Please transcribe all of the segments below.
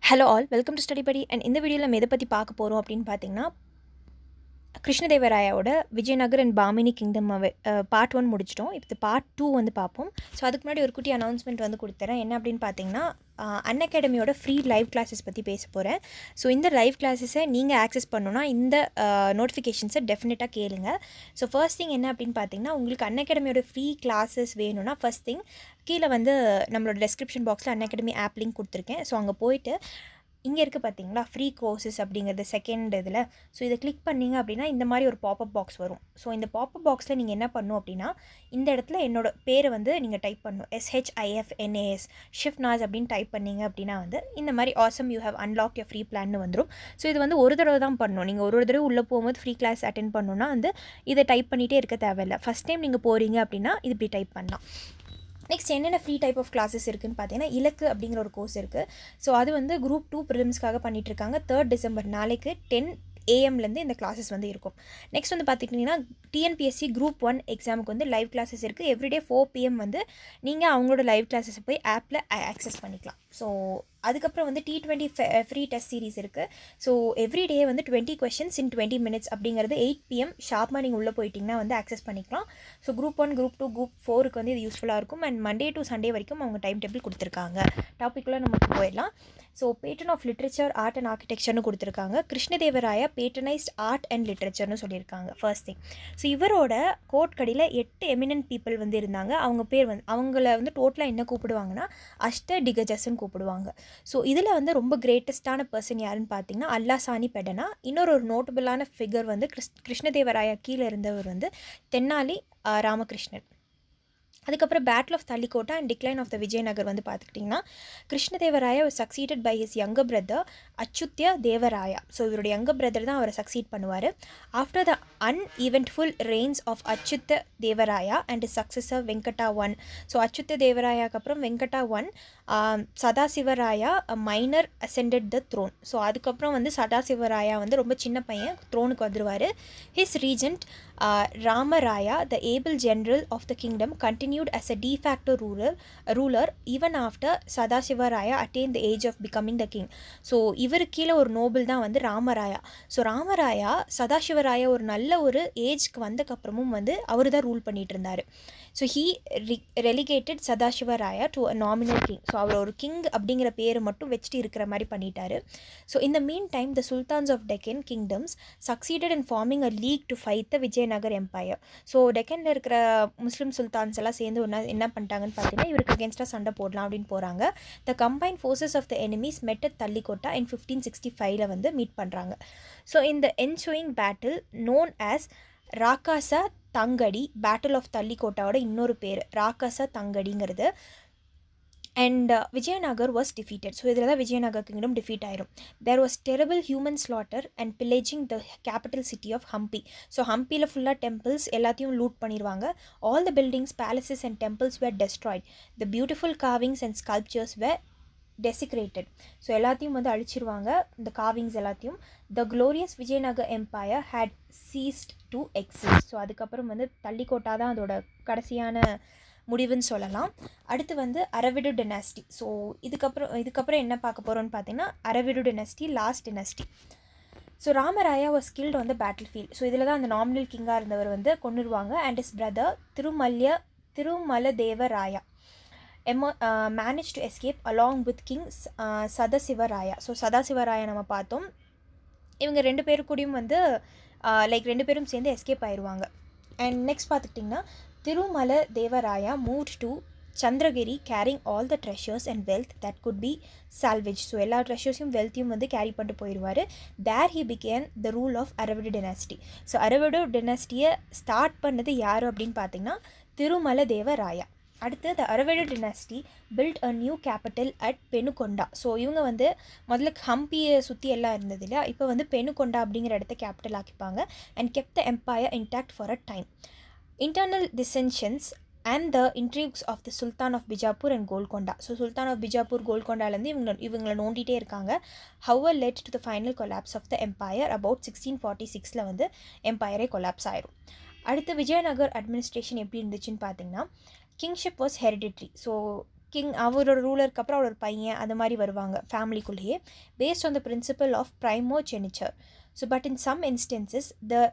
Hello all, welcome to Study Buddy. And in the video நம்ம எதை பற்றி பார்க்க போகிறோம் அப்படின்னு பார்த்தீங்கன்னா கிருஷ்ணதேவராயாவோட Vijayanagar and Bahmani kingdom part 1 முடிச்சிட்டோம். இப்போ பார்ட் 2 வந்து பார்ப்போம். ஸோ அதுக்கு முன்னாடி ஒரு குட்டி அனௌன்ஸ்மெண்ட் வந்து கொடுத்துறேன். என்ன அப்படின்னு பார்த்தீங்கன்னா அன்அகாடமியோட ஃப்ரீ லைவ் கிளாஸஸ் பற்றி பேச போகிறேன். ஸோ இந்த லைவ் கிளாஸஸை நீங்கள் ஆக்சஸ் பண்ணணுன்னா இந்த நோட்டிஃபிகேஷன்ஸை டெஃபினட்டாக கேளுங்க. ஸோ ஃபர்ஸ்ட் திங் என்ன அப்படின்னு பார்த்தீங்கன்னா உங்களுக்கு அன்அகாடமியோட ஃப்ரீ கிளாஸஸ் வேணும்னா ஃபர்ஸ்ட் திங் கீழே வந்து நம்மளோட டெஸ்கிரிப்ஷன் பாக்ஸில் அன்அகாடமி ஆப் லிங்க் கொடுத்துருக்கேன். ஸோ அங்கே போயிட்டு இங்கே இருக்குது பார்த்தீங்களா ஃப்ரீ கோர்சஸ் அப்படிங்கிறது செகண்ட் இதில். ஸோ இதை கிளிக் பண்ணிங்க அப்படின்னா இந்த மாதிரி ஒரு பாப்அப் பாக்ஸ் வரும். ஸோ இந்த பாப்அப் பாக்ஸில் நீங்கள் என்ன பண்ணணும் அப்படின்னா இந்த இடத்துல என்னோட பேரை வந்து நீங்கள் டைப் பண்ணணும். SHIFNAS ஷிஃப்னாஸ் அப்படின்னு டைப் பண்ணிங்க அப்படின்னா வந்து இந்த மாதிரி awesome you have unlock your free பிளான்னு வந்துடும். ஸோ இது வந்து ஒரு தடவை தான் பண்ணணும். நீங்கள் ஒரு தடவை உள்ளே போகும்போது ஃப்ரீ கிளாஸ் அட்டென்ட் பண்ணணுன்னா வந்து இதை டைப் பண்ணிகிட்டே இருக்க தேவையில்லை. ஃபஸ்ட் டைம் நீங்கள் போகிறீங்க அப்படின்னா இது இப்படி டைப் பண்ணலாம். நெக்ஸ்ட் என்னென்ன ஃப்ரீ டைப் ஆஃப் கிளாஸஸ் இருக்குதுன்னு பார்த்தீங்கன்னா இலக்கு அப்படிங்கிற ஒரு கோர்ஸ் இருக்குது. ஸோ அது வந்து குரூப் 2 ப்ரிலிம்ஸ்க்காக பண்ணிகிட்ருக்காங்க. 3rd December நாளைக்கு 10 AM இந்த கிளாஸஸ் வந்து இருக்கும். நெக்ஸ்ட் வந்து பார்த்துக்கிட்டிங்கன்னா டிஎன்பிஎஸ்சி குரூப் 1 எக்ஸாமுக்கு வந்து லைவ் கிளாஸஸ் இருக்குது. எவ்ரிடே 4 PM வந்து நீங்கள் அவங்களோட லைவ் கிளாஸஸை போய் ஆப்பில் ஆக்சஸ் பண்ணிக்கலாம். ஸோ அதுக்கப்புறம் வந்து T20 ஃப்ரீ டெஸ்ட் சீரிஸ் இருக்குது. ஸோ எவ்ரிடே வந்து 20 questions in 20 minutes அப்படிங்கிறது 8 PM ஷார்ப்பாக நீங்கள் உள்ளே போயிட்டிங்கன்னா வந்து ஆக்சஸ் பண்ணிக்கலாம். ஸோ குரூப் 1 குரூப் 2 குரூப் 4க்கு வந்து இது யூஸ்ஃபுல்லாக இருக்கும். அண்ட் மண்டே டு சண்டே வரைக்கும் அவங்க டைம் டேபிள் கொடுத்துருக்காங்க. டாப்பிக்குள்ளே நமக்கு போயிடலாம். So patron of literature art and ஆர்கிடெக்சர்னு கொடுத்துருக்காங்க. கிருஷ்ணதேவராயா பேட்டனைஸ்ட் ஆர்ட் அண்ட் லிட்ரேச்சர்னு சொல்லியிருக்காங்க ஃபர்ஸ்ட் திங். ஸோ இவரோட கோர்ட் கடியில் 8 எமினன்ட் பீப்புள் வந்து இருந்தாங்க. அவங்க பேர் வந்து அவங்கள வந்து டோட்டலாக என்ன கூப்பிடுவாங்கன்னா அஷ்ட டிகஜஸ்ன்னு கூப்பிடுவாங்க. ஸோ இதில் வந்து ரொம்ப கிரேட்டஸ்டான பர்சன் யாருன்னு பார்த்தீங்கன்னா அல்லாசானி பெடனா. இன்னொரு நோட்டபுளான ஃபிகர் வந்து கிருஷ்ணதேவராயா கீழே இருந்தவர் வந்து தென்னாலி ராமகிருஷ்ணன். அதுக்கப்புறம் battle of Talikota and decline of the Vijayanagar வந்து பார்த்துக்கிட்டிங்கன்னா Krishnadevaraya succeeded by his younger brother Achyuta Devaraya. So இவருடைய யங்கர் பிரதர் தான் அவரை சக்சீட் பண்ணுவார். After the uneventful reigns of Achyuta Devaraya and successor Venkata 1. So Achyuta தேவராயாவுக்கு அப்புறம் Venkata 1 Sadasivaraya minor ascended the throne. So அதுக்கப்புறம் வந்து சதாசிவராயா வந்து ரொம்ப சின்ன பையன் த்ரோனுக்கு வந்துடுவார். His regent Ramaraya the able general of the kingdom continued as a de facto ruler even after சதாசிவராயா attained the age of becoming the king. So இவருக்கு கீழே ஒரு நோபல் தான் வந்து ராமராயா. ஸோ ராமராயா சதாசிவராயா ஒரு நல்ல ஒரு ஏஜ்க்கு வந்தக்கப்புறமும் வந்து அவர் தான் ரூல் பண்ணிகிட்டு இருந்தார். So he relegated Sadasivaraya to a nominal king. So அவர் ஒரு கிங் அப்படிங்கிற பேரை மட்டும் வச்சுட்டு இருக்கிற மாதிரி பண்ணிட்டாரு. ஸோ இந்த meantime the sultans of Deccan kingdoms succeeded in forming a league to fight the Vijayanagar empire. So டெக்கனில் இருக்கிற முஸ்லீம் சுல்தான்ஸ் எல்லாம் சேர்ந்து என்ன பண்ணிட்டாங்கன்னு பார்த்தீங்கன்னா இவருக்கு அகேன்ஸ்டாக சண்டை போடலாம் அப்படின்னு போகிறாங்க. The combine forces of the enemies met at Talikota in 1565 வந்து மீட் பண்ணுறாங்க. ஸோ இந்த ensuing battle known as Rakkasa Tangadi battle of தள்ளிக்கோட்டாவோட இன்னொரு பேர் ராக்காசா தங்கடிங்கிறது. And Vijayanagar was defeated. So இதில் தான் விஜயநகர் கிங்டம் டிஃபீட் ஆயிரும். There was terrible human slaughter and pillaging the capital city of Hampi. So ஹம்பியில் ஃபுல்லாக டெம்பிள்ஸ் எல்லாத்தையும் லூட் பண்ணிடுவாங்க. All the buildings palaces and temples where Detroit. The beautiful carvings and sculptures were desecrated. So எல்லாத்தையும் வந்து அழிச்சிருவாங்க இந்த carvings எல்லாத்தையும். The glorious Vijayanagar empire had ceased to exist. So அதுக்கப்புறம் வந்து தள்ளிக்கோட்டா தான் அதோட கடைசியான முடிவுன்னு சொல்லலாம். அடுத்து வந்து அரவிடு டெனாஸ்டி. ஸோ இதுக்கப்புறம் என்ன பார்க்க போகிறோன்னு பார்த்தீங்கன்னா Aravidu dynasty last dynasty. So Ramaraya was killed on the battlefield. So இதில் தான் அந்த நாமினல் கிங்காக இருந்தவர் வந்து கொன்னுருவாங்க. And his brother Tirumaladevaraya managed to escape along with King Sadasivaraya. So Sadasivaraya நம்ம பார்த்தோம். இவங்க 2 பேரு கூடயும் வந்து லைக் 2 பேரும் சேர்ந்து எஸ்கேப் ஆயிடுவாங்க. அண்ட் நெக்ஸ்ட் பார்த்துக்கிட்டிங்கன்னா Tirumaladevaraya moved to Chandragiri carrying all the treasures and wealth that could be salvage. So எல்லா ட்ரெஷர்ஸையும் வெல்த்தையும் வந்து கேரி பண்ணிட்டு போயிடுவார். There he began the rule of Aravidu dynasty. So Aravidu டெனாஸ்டியை ஸ்டார்ட் பண்ணது யார் அப்படின்னு பார்த்தீங்கன்னா திருமலதேவராயா. அடுத்து the Aravidu dynasty built a new capital at Penukonda. So இவங்க வந்து முதல்ல ஹம்பியை சுற்றி எல்லாம் இருந்தது இல்லையா, இப்போ வந்து பெனுகொண்டா அப்படிங்கிற இடத்த கேபிட்டல் ஆக்கிப்பாங்க. And kept the empire intact for a time. Internal dissensions and the intrigues of the sultan of Bijapur and Golconda. So sultan of Bijapur கோல்கொண்டாலேருந்து இவங்களை நோண்டிகிட்டே இருக்காங்க. However led to the final collapse of the empire about 1646 வந்து எம்பையரே collapse ஆயிரும். அடுத்து Vijayanagar administration எப்படி இருந்துச்சுன்னு பார்த்தீங்கன்னா kingship was hereditary. So king அவரோட ரூலருக்கு அப்புறம் அவரோட பையன் அந்த மாதிரி வருவாங்க ஃபேமிலிக்குள்ளேயே, based on the principle of primogeniture. So but in some instances the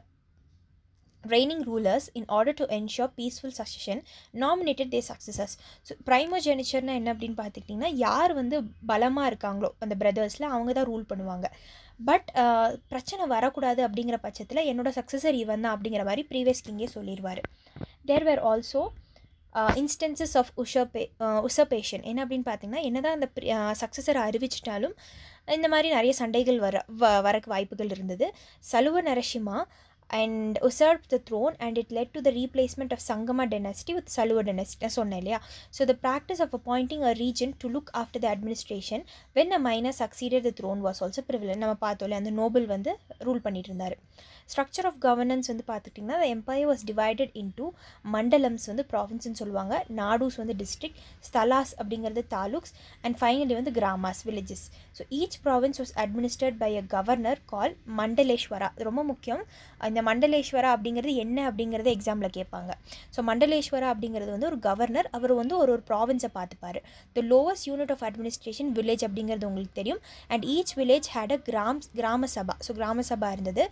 reigning rulers, in order to ensure peaceful succession, nominated their successors. So ப்ரைமோஜெனிச்சர்னா என்ன அப்படின்னு பார்த்துக்கிட்டிங்கன்னா, யார் வந்து பலமாக இருக்காங்களோ அந்த பிரதர்ஸில் அவங்க தான் ரூல் பண்ணுவாங்க. பட் பிரச்சனை வரக்கூடாது அப்படிங்கிற பட்சத்தில் என்னோட சக்ஸஸர் இவன் தான் அப்படிங்கிற மாதிரி ப்ரீவியஸ் கிங்கே சொல்லிடுவார். தேர் வேர் ஆல்சோ இன்ஸ்டன்சஸ் ஆஃப் உசர்பேஷன். என்ன அப்படின்னு பார்த்தீங்கன்னா, என்ன தான் அந்த சக்ஸஸரை அறிவிச்சிட்டாலும் இந்த மாதிரி நிறைய சண்டைகள் வரக்கு வாய்ப்புகள் இருந்தது. சலுவ Narasimha and usurped the throne, and it led to the replacement of Sangama dynasty with Saluva dynasty. சொன்னேன் இல்லையா? So the practice of appointing a regent to look after the administration when a minor succeeded the throne was also prevalent. நம்ம பார்த்தோம்ல, அந்த Nobel வந்து rule பண்ணிட்டு இருந்தார். Structure of governance வந்து பார்த்துக்கிட்டிங்கன்னா, the empire was divided into மண்டலம்ஸ் வந்து ப்ராவின்ஸ்னு சொல்லுவாங்க, நாடூஸ் வந்து டிஸ்ட்ரிக்ட், ஸ்தலாஸ் அப்படிங்கிறது தாலுக்ஸ், அண்ட் ஃபைனலி வந்து gramas villages. So each province was administrate by a governor call Mandaleswara. அது ரொம்ப முக்கியம். இந்த மண்டலேஸ்வரா அப்படிங்கிறது என்ன அப்படிங்கிறது எக்ஸாமில் கேட்பாங்க. ஸோ மண்டலேஸ்வரா அப்படிங்கிறது வந்து ஒரு கவர்னர், அவர் வந்து ஒரு ப்ராவின்ஸை பார்த்துப்பார். The lowest unit of administration village அப்படிங்கிறது உங்களுக்கு தெரியும். And each village had a grama sabha. So grama sabha இருந்தது.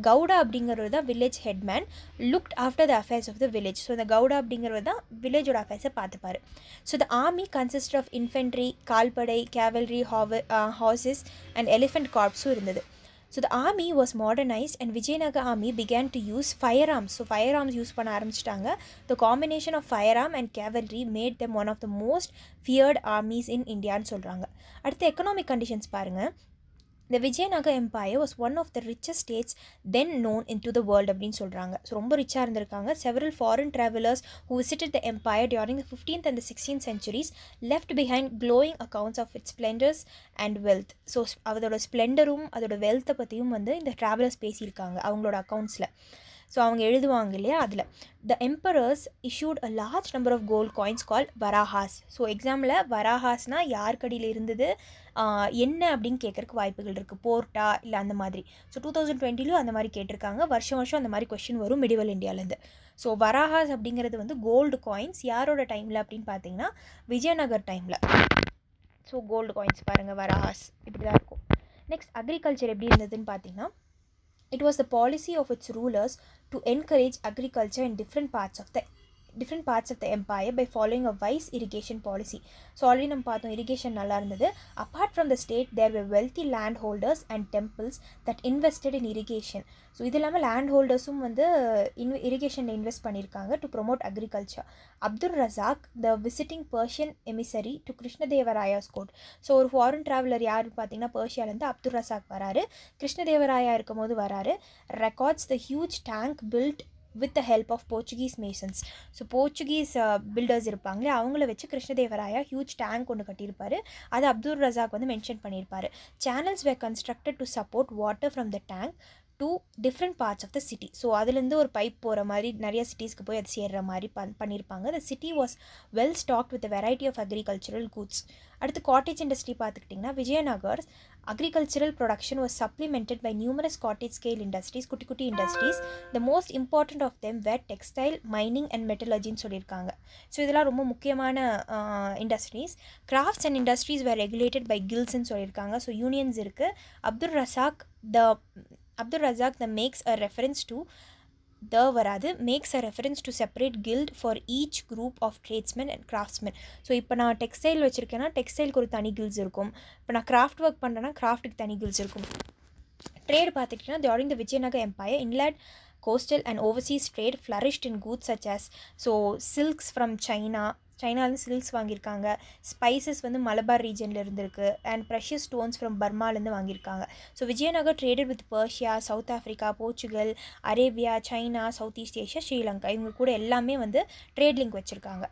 கவுடா அப்படிங்கிறது தான் village headman, looked after the affairs of the village. So இந்த கவுடா அப்படிங்கிறது தான் வில்லேஜோட அஃபேர்ஸை பார்த்துப்பார். So the army consist of infantry, கால்படை, கேவல்ரி, ஹார்சஸ் அண்ட் எலிஃபென்ட் கார்ப்ஸும் இருந்தது. So the army was modernized and Vijayanagar army began to use firearms. So firearms use பண்ண ஆரம்பிச்சிட்டாங்க. The combination of firearm and cavalry made them one of the most feared armies in India ன்னு சொல்கிறாங்க. அடுத்து economic conditions பாருங்கள். The Vijayanagar Empire was one of the richest states then known into the world அப்படின்னு சொல்கிறாங்க. So ரொம்ப ரிச்சாக இருந்திருக்காங்க. Several foreign travelers who visited the empire during the 15th and the 16th centuries left behind glowing accounts of its splendors and wealth. So அதோட ஸ்ப்ளெண்டரும் அதோட வெல்த்தை பற்றியும் வந்து இந்த ட்ராவலர்ஸ் பேசியிருக்காங்க அவங்களோட அக்கௌண்ட்ஸில். ஸோ அவங்க எழுதுவாங்க இல்லையா, அதில் the emperors issued a large number of gold coins call varahas. So எக்ஸாமில் வராஹாஸ்னால் யார் கடியில் இருந்தது என்ன அப்படின்னு கேட்குறக்கு வாய்ப்புகள் இருக்குது, போர்ட்டா இல்லை அந்த மாதிரி. ஸோ 2020 அந்த மாதிரி கேட்டிருக்காங்க. வருஷம் வருஷம் அந்த மாதிரி கொஸ்டின் வரும் மிடிவல் இந்தியாவிலேருந்து. ஸோ வராஹாஸ் அப்படிங்கிறது வந்து கோல்டு காயின்ஸ். யாரோட டைமில் அப்படின்னு பார்த்தீங்கன்னா விஜயநகர் டைமில். ஸோ கோல்டு காயின்ஸ் பாருங்கள், வராஹாஸ் இப்படி தான் இருக்கும். நெக்ஸ்ட் அக்ரிகல்ச்சர் எப்படி இருந்ததுன்னு பார்த்தீங்கன்னா, it was the policy of its rulers to encourage agriculture in different parts of the empire by following a wise irrigation policy. So already நம்ம பார்த்தோம் irrigation நல்லா இருந்தது. Apart from the state, there were wealthy landholders and temples that invested in irrigation. So இது இல்லாமல் land ஹோல்டர்ஸும் வந்து இரிகேஷனில் invest பண்ணியிருக்காங்க to promote agriculture. Abdul Razak, the visiting Persian emissary to Krishnadevaraya's court. So ஒரு ஃபாரின் ட்ராவலர் யாருன்னு பார்த்தீங்கன்னா பர்ஷியாலேருந்து Abdul Razak வராரு, கிருஷ்ணதேவராயா இருக்கும் போது வராரு. Records the huge tank built with the help of Portuguese masons. So Portuguese builders இருப்பாங்களே அவங்கள வச்சு கிருஷ்ணதேவராயா ஹியூஜ் டேங்க் ஒன்று கட்டியிருப்பார். அது அப்துல் ரசாக் வந்து மென்ஷன் பண்ணியிருப்பார். Channels were constructed to support water from the tank to different parts of the city. So அதுலேருந்து ஒரு பைப் போகிற மாதிரி நிறைய சிட்டிஸ்க்கு போய் அது சேர்கிற மாதிரி பண்ணியிருப்பாங்க. The city was well stocked with variety of agricultural goods. அடுத்து காட்டேஜ் இண்டஸ்ட்ரி பார்த்துக்கிட்டிங்கன்னா, Vijayanagar agricultural production was supplemented by numerous cottage scale industries, குட்டி குட்டி industries. The most important of them were textile, mining and மெட்டலர்ஜின்னு சொல்லியிருக்காங்க. So இதெல்லாம் ரொம்ப முக்கியமான industries. Crafts and industries were regulated by கில்ஸ்ன்னு சொல்லியிருக்காங்க. ஸோ யூனியன்ஸ் இருக்குது. Abdul Razak makes a reference to separate guild for each group of tradesmen and craftsmen. So இப்போ நான் டெக்ஸ்டைல் வச்சுருக்கேன்னா டெக்ஸ்டைலுக்கு ஒரு தனி கில்ஸ் இருக்கும். இப்போ நான் கிராஃப்ட் ஒர்க் பண்ணுறேன்னா கிராஃப்ட்டுக்கு தனி கில்ஸ் இருக்கும். ட்ரேட் பார்த்துக்கிட்டிங்கன்னா during the Vijayanagar Empire, inland, coastal and overseas trade flourished in goods such as silks from சைனாலேருந்து சில்க்ஸ் வாங்கியிருக்காங்க. ஸ்பைசஸ் வந்து மலபார் ரீஜனில் இருந்திருக்கு. அண்ட் ப்ரெஷியஸ் ஸ்டோன்ஸ் ஃப்ரம் பர்மாலேருந்து வாங்கியிருக்காங்க. So Vijayanagar traded with Persia, South Africa, Portugal, Arabia, China, South East Asia, Sri Lanka, இவங்க கூட எல்லாமே வந்து ட்ரேட் லிங்க் வச்சுருக்காங்க.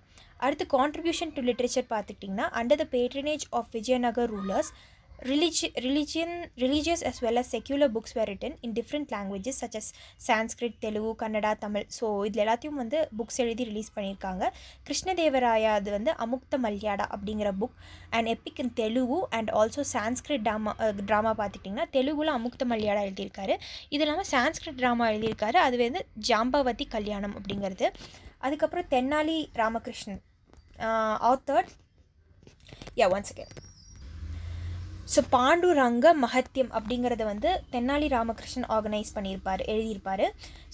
அடுத்து கான்ட்ரிபியூஷன் டு லிட்ரேச்சர் பார்த்துக்கிட்டிங்கன்னா, under the patronage of Vijayanagar rulers, religious as well as secular books were written in different languages such as Sanskrit, Telugu, Kannada, Tamil. So இதில் எல்லாத்தையும் வந்து புக்ஸ் எழுதி ரிலீஸ் பண்ணியிருக்காங்க. கிருஷ்ணதேவராயா அது வந்து அமுக்த மல்யாடா அப்படிங்கிற book and epic in Telugu and also Sanskrit drama பார்த்துக்கிட்டிங்கன்னா தெலுங்குல அமுக்த மல்யாடா எழுதியிருக்காரு. இது இல்லாமல் சான்ஸ்கிரிட் ட்ராமா எழுதியிருக்காரு. அது வந்து ஜாம்பவதி கல்யாணம் அப்படிங்கிறது. அதுக்கப்புறம் Tenali Ramakrishnan author once again. So Panduranga Mahatyam அப்படிங்கிறத வந்து தென்னாலி ராமகிருஷ்ணன் ஆர்கனைஸ் பண்ணியிருப்பார், எழுதியிருப்பார்.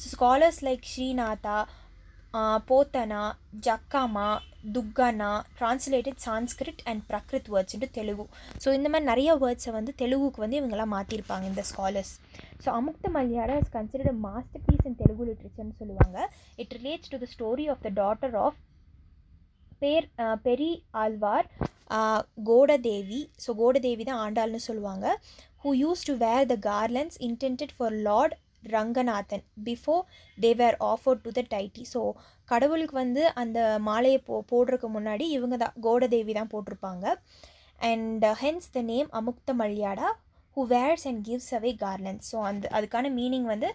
So scholars like Srinatha, Pothana, Jakkana, Duggana translated Sanskrit and Prakrit words into Telugu. So இந்த மாதிரி நிறைய வேர்ட்ஸை வந்து தெலுங்குக்கு வந்து இவங்கெல்லாம் மாற்றிருப்பாங்க இந்த scholars. So Amukta Malyada is considered a masterpiece in Telugu லிட்ரேச்சர்னு சொல்லுவாங்க. It relates to the story of the daughter of Peri Alvar Godadevi. So Godadevi தான் ஆண்டாள்னு சொல்லுவாங்க. Who use to wear the garlands intended for Lord Ranganathan before they were offered to the deity. So கடவுளுக்கு வந்து அந்த மாலையை போடுறதுக்கு முன்னாடி இவங்க தான் கோடதேவி தான் போட்டிருப்பாங்க. And hence the name Amukta Malyada who wears and gives away garlands. So அதுக்கான மீனிங் வந்து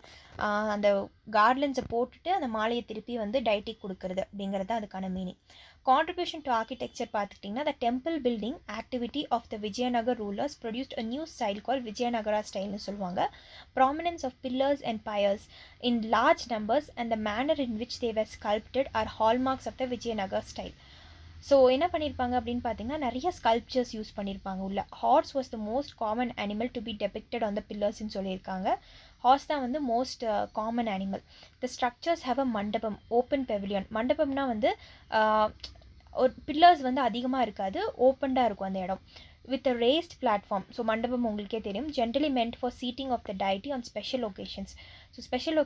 அந்த கார்லண்ட்ஸை போட்டுட்டு அந்த மாலையை திருப்பி வந்து டைட்டிக்கு கொடுக்குறது அப்படிங்கிறது தான் அதுக்கான மீனிங். கான்ட்ரிபியூஷன் டு ஆர்கிடெக்சர் பார்த்துக்கிட்டிங்கன்னா the temple building activity of the Vijayanagar rulers produced a new style call Vijayanagara ஸ்டைல்னு சொல்லுவாங்க. Prominence of pillars and piers in large numbers and the manner in which they were sculpted are hallmarks of the Vijayanagar style. So என்ன பண்ணியிருப்பாங்க அப்படின்னு பார்த்தீங்கன்னா நிறைய sculptures use பண்ணியிருப்பாங்க உள்ள. Horse was the most common animal to be depicted on the பில்லர்ஸ்ன்னு சொல்லியிருக்காங்க. Horse தான் வந்து most common animal. The structures have a மண்டபம், ஓப்பன் பெவிலியன். மண்டபம்னா வந்து ஒரு பில்லர்ஸ் வந்து அதிகமாக இருக்காது, ஓப்பன்டாக இருக்கும் அந்த இடம். With a raised platform. So mandapam உங்களுக்கே தெரியும். Generally meant for seating of the deity on special occasions. So special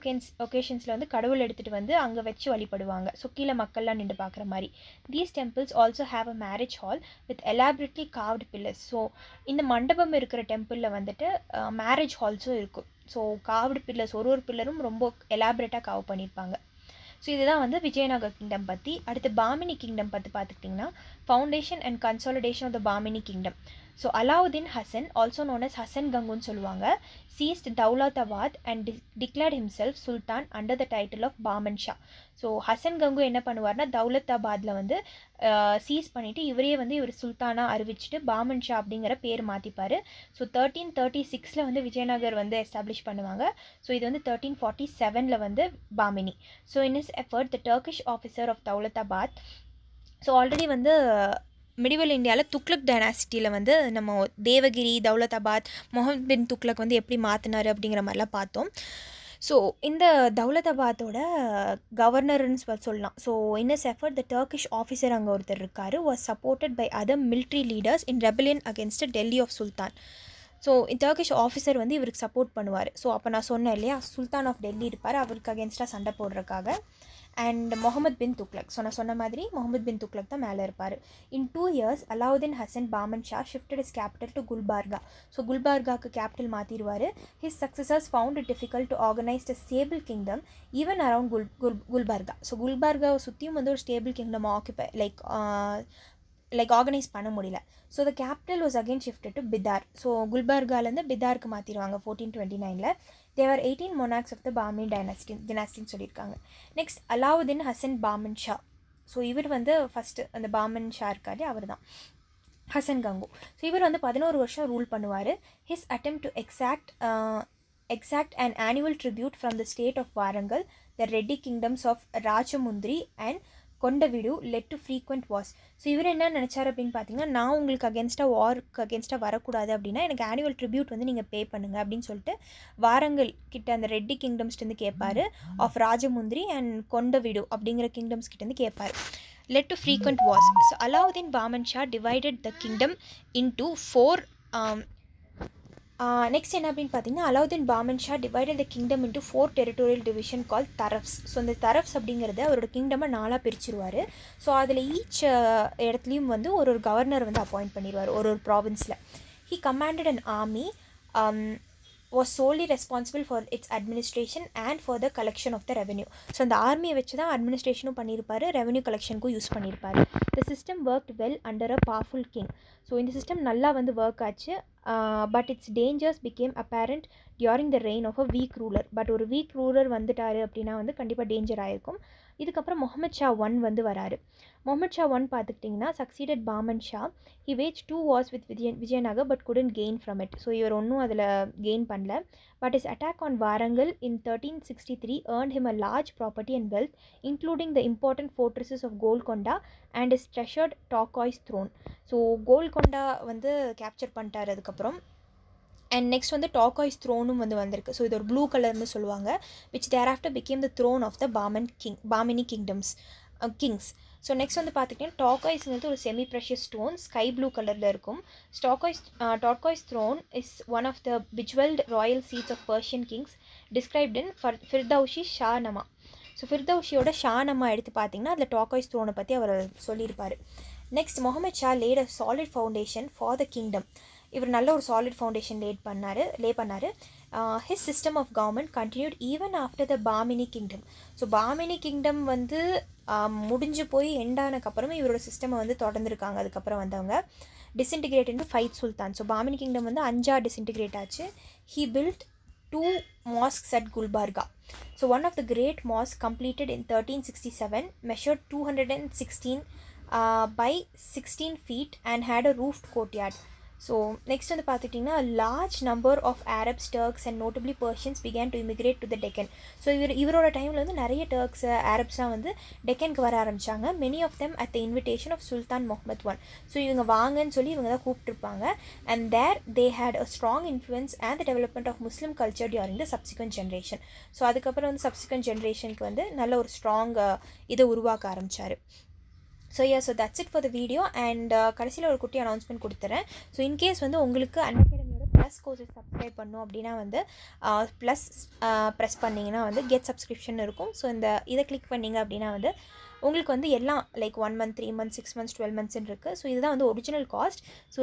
ஒகேஷன்ஸில் வந்து கடவுள் எடுத்துகிட்டு வந்து அங்கே வச்சு வழிபடுவாங்க. ஸோ கீழே மக்கள்லாம் நின்று பார்க்குற மாதிரி. These temples also have a marriage hall with elaborately carved pillars. So இந்த மண்டபம் இருக்கிற டெம்பிளில் வந்துட்டு மேரேஜ் ஹால்ஸும் இருக்கும். ஸோ காவ்டு பில்லர்ஸ், ஒரு பில்லரும் ரொம்ப எலாபரேட்டாக காவ் பண்ணியிருப்பாங்க. ஸோ இதுதான் வந்து விஜயநகர் கிங்டம் பற்றி. அடுத்து பாமினி கிங்டம் பற்றி பார்த்துக்கிட்டிங்கன்னா foundation and consolidation of the Bahmani kingdom. So Alauddin Hasan, also known as Hasan கங்குன்னு சொல்லுவாங்க, seized Daulatabad and declared himself sultan under the title of Bahman Shah. So Hasan Gangu என்ன பண்ணுவார்னா தௌலதாபாத்தில் வந்து சீஸ் பண்ணிவிட்டு இவர் சுல்தானாக அறிவிச்சிட்டு பாமன் ஷா அப்படிங்கிற பேர் மாற்றிப்பார். ஸோ 1336 வந்து விஜயநகர் வந்து எஸ்டாப்ளிஷ் பண்ணுவாங்க. ஸோ இது வந்து 1347 வந்து Bahmani. So in his effort the Turkish officer of Daulatabad. So already வந்து மிடிவல் இந்தியாவில் துக்ளக் டைனாசிட்டியில் வந்து நம்ம தேவகிரி, தௌலதாபாத், முகமது பின் துக்ளக் வந்து எப்படி மாற்றினார் அப்படிங்கிற மாதிரிலாம் பார்த்தோம். ஸோ இந்த தௌலதாபாத்தோட கவர்னர்னு சொல்லலாம். So in his effort the Turkish officer அங்கே ஒருத்தர் இருக்கார், was supported by other military leaders in rebellion against Delhi of sultan. So Turkish officer வந்து இவருக்கு சப்போர்ட் பண்ணுவார். ஸோ அப்போ நான் சொன்னேன் இல்லையா, சுல்தான் ஆஃப் டெல்லி இருப்பார், அவருக்கு அகேன்ஸ்டாக சண்டை போடுறதுக்காக. அண்ட் முகமது பின் துக்ளக், ஸோ நான் சொன்ன மாதிரி முகமது பின் துக்ளக் தான் மேலே இருப்பார். In 2 years Alauddin Hasan Bahman Shah shifted his capital to Gulbarga. So குல்பார்காவுக்கு கேபிட்டல் மாற்றிடுவார். His successors found it difficult to organise the stable kingdom even around Gulbarga. So குல்பார்காவை சுற்றியும் வந்து ஒரு stable kingdom occupy like organise பண்ண முடியல. So the capital was again shifted to Bidar. So குல்பார்காலேருந்து பிதாருக்கு மாற்றிடுவாங்க 1429. There were 18 monarchs of the Bahmani டைனாஸ்டின்னு சொல்லியிருக்காங்க. நெக்ஸ்ட் அலாவுதீன் ஹசன் பாமன் ஷா. ஸோ இவர் வந்து ஃபஸ்ட்டு அந்த பாமன் ஷா இருக்காரு, அவர் தான் ஹசன் கங்கு. ஸோ இவர் வந்து 11 வருஷம் ரூல் பண்ணுவார். His attempt to exact an annual tribute from the state of Warangal, the Reddy kingdoms of Rajamundri and Kondavidu led to frequent wars. So இவர் என்ன நினச்சார் அப்படின்னு பார்த்தீங்கன்னா, நான் உங்களுக்கு அகேன்ஸ்டாக வரக்கூடாது அப்படின்னா எனக்கு ஆனுவல் ட்ரிபியூட் வந்து நீங்கள் பே பண்ணுங்கள் அப்படின்னு சொல்லிட்டு வாரங்கல் கிட்ட அந்த ரெட்டி கிங்டம்ஸ்லேருந்து கேட்பார். ஆஃப் ராஜமுந்திரி அண்ட் கொண்டவிடு அப்படிங்கிற கிங்டம்ஸ் கிட்டேருந்து கேட்பார். Led to frequent wars. So Alauddin Bahman Shah divided the kingdom into 4. Next என்ன அப்படின்னு பார்த்தீங்கன்னா, Alauddin Bahman Shah divided the kingdom into 4 territorial division call tarafs. So இந்த தரஃப்ஸ் அப்படிங்கிறத அவரோட கிங்டமை 4 பிரிச்சிருவார். ஸோ அதில் ஈச் இடத்துலையும் வந்து ஒரு கவர்னர் வந்து அப்பாயிண்ட் பண்ணிடுவார் ஒரு ப்ராவின்ஸில். He commanded an army was solely responsible for its administration and for the collection of the revenue. So அந்த ஆர்மியை வச்சு தான் அட்மினிஸ்ட்ரேஷனும் பண்ணியிருப்பார், ரெவன்யூ கலெக்ஷனுக்கும் யூஸ் பண்ணியிருப்பார். The system worked well under a powerful king. So இந்த சிஸ்டம் நல்லா வந்து ஒர்க் ஆச்சு. But its dangers became apparent during the reign of a weak ruler. But ஒரு வீக் ரூலர் வந்துட்டார் அப்படின்னா வந்து கண்டிப்பாக டேஞ்சர் ஆகிருக்கும். இதுக்கப்புறம் முகமது ஷா 1 வந்து வராரு. முகமது ஷா 1 பார்த்துக்கிட்டிங்கன்னா succeeded Bahman Shah. He waged 2 wars with Vijayanagar but couldn't gain from it. So இவர் ஒன்றும் அதில் கெயின் பண்ணல. But his attack on Warangal in 1363 earned him a large property and wealth, including the important fortresses of Golconda and his treasured turquoise throne. So Golconda வந்து capture பண்ணிட்டார் அதுக்கப்புறம். And next வந்து டாக்காய்ஸ் த்ரோனும் வந்து வந்திருக்கு. ஸோ இது ஒரு ப்ளூ கலர்னு சொல்லுவாங்க. Which there after became the throne of the Bahmani kings. So next வந்து பார்த்துக்கிட்டிங்கன்னா டாக்காய்ஸ்ங்கிறது ஒரு semi precious stone, sky blue கலரில் இருக்கும். Turquoise throne is one of the bejewelled royal seats of Persian kings described in Firdausi Shahnameh. So ஃபிர்தௌஷியோட Shahnameh எடுத்து பார்த்தீங்கன்னா அதில் டாக்காய்ஸ் த்ரோனை பற்றி அவர் சொல்லியிருப்பார். Next Muhammad Shah laid a solid foundation for the kingdom. இவர் நல்ல ஒரு சாலிட் ஃபவுண்டேஷன் லே பண்ணார். His system of government continued even after the Bahmani kingdom. So Bahmani kingdom வந்து முடிஞ்சு போய் எண்டானக்கப்புறமே இவரோட சிஸ்டமை வந்து தொடர்ந்துருக்காங்க. அதுக்கப்புறம் வந்தவங்க disintegrate into 5 sultan. So Bahmani kingdom வந்து 5 டிஸ்இன்டிகிரேட் ஆச்சு. He built 2 mosques at Gulbarga. So one of the great mosques completed in 1367 measured 216 by 16 feet and had a roofed courtyard. So next வந்து பார்த்துட்டிங்கன்னா large number of Arabs, Turks and notably Persians began to immigrate to the Deccan. So இவரோட டைமில் வந்து நிறைய Turks, அரப்ஸ்லாம் வந்து டெக்கனுக்கு வர ஆரம்பித்தாங்க. Many of them at the invitation of Sultan Muhammad 1. So இவங்க வாங்கன்னு சொல்லி இவங்க தான் கூப்பிட்டுருப்பாங்க. And there they had a strong influence and the development of Muslim culture during the subsequent generation. So அதுக்கப்புறம் வந்து சப்சிக்வெண்ட் ஜென்ரேஷனுக்கு வந்து நல்ல ஒரு ஸ்ட்ராங் இதை உருவாக்க ஆரம்பித்தார். So that's it for the video. And கடைசியில் ஒரு குட்டி அனௌன்ஸ்மெண்ட் கொடுத்துறேன். ஸோ இன்கேஸ் வந்து உங்களுக்கு அன்அகாடமியோட ப்ளஸ் கோர்சஸ் சப்ஸ்கிரைப் பண்ணணும் அப்படின்னா வந்து ப்ளஸ் ப்ரெஸ் பண்ணிங்கன்னா வந்து கெட் சப்ஸ்கிரிப்ஷன் இருக்கும். ஸோ இதை கிளிக் பண்ணிங்க அப்படின்னா வந்து உங்களுக்கு வந்து எல்லாம் like 1 month, 3 months, 6 months, 12 months இருக்குது. ஸோ இதுதான் வந்து ஒரிஜினல் காஸ்ட். ஸோ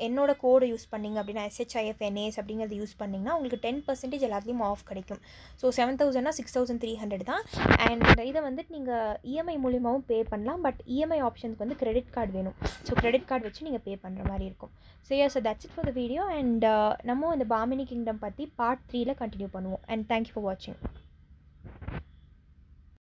என்னோட கோடை யூஸ் பண்ணிங்க அப்படின்னா SHIFNAS அப்படிங்கிறது யூஸ் பண்ணிங்கன்னா உங்களுக்கு 10% எல்லாத்துலேயும் ஆஃப் கிடைக்கும். ஸோ 7,000னா 6,300 தான். அண்ட் இதை வந்து நீங்கள் இஎம்ஐ மூலியமாகவும் பே பண்ணலாம். பட் இஎம்ஐ ஆப்ஷனுக்கு வந்து கிரெடிட் கார்டு வேணும். ஸோ கிரெடிட் கார்டு வச்சு நீங்கள் பே பண்ணுற மாதிரி இருக்கும். So that's it for the video. And நம்ம இந்த பாமினி கிங்டம் பற்றி பார்ட் 3ல கண்டினியூ பண்ணுவோம். அண்ட் தேங்க்யூ ஃபார் வாட்சிங்.